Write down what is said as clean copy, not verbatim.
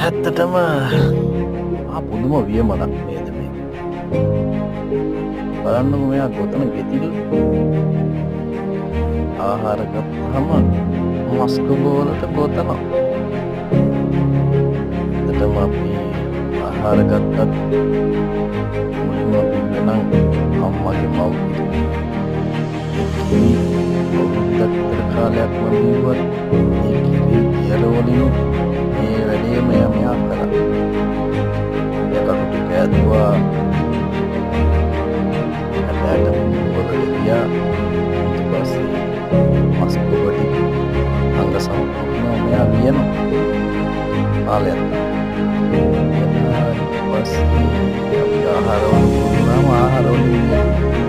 ඇත්තටම පුදුම වියමනක් නේද මේ. බලන්නකෝ මෙයා ගොතන ගෙතිල් ආහාර ගත්තහම මස්කුබ වලට ගොතනවා. ඇත්තටම අපි ආහාර ගත්තත් මුලින්ම බින්න නම් අම්මගේ මව්පිට. අවුරුද්දකට කාලයක් වගේ ඒ කිරි කියලවලින් මේ වැඩේ මෙයා කළා. ඒකට ටික ඇදුවා. ඇටට පොරට ගියා. ඊට පස්සේ මස්කුබටි අංග සම්පූර්ණ මෙයා වියනවා. කාලයක්. ඊට පස්සේ අපි ආහාර වලින් ආහාර වලින්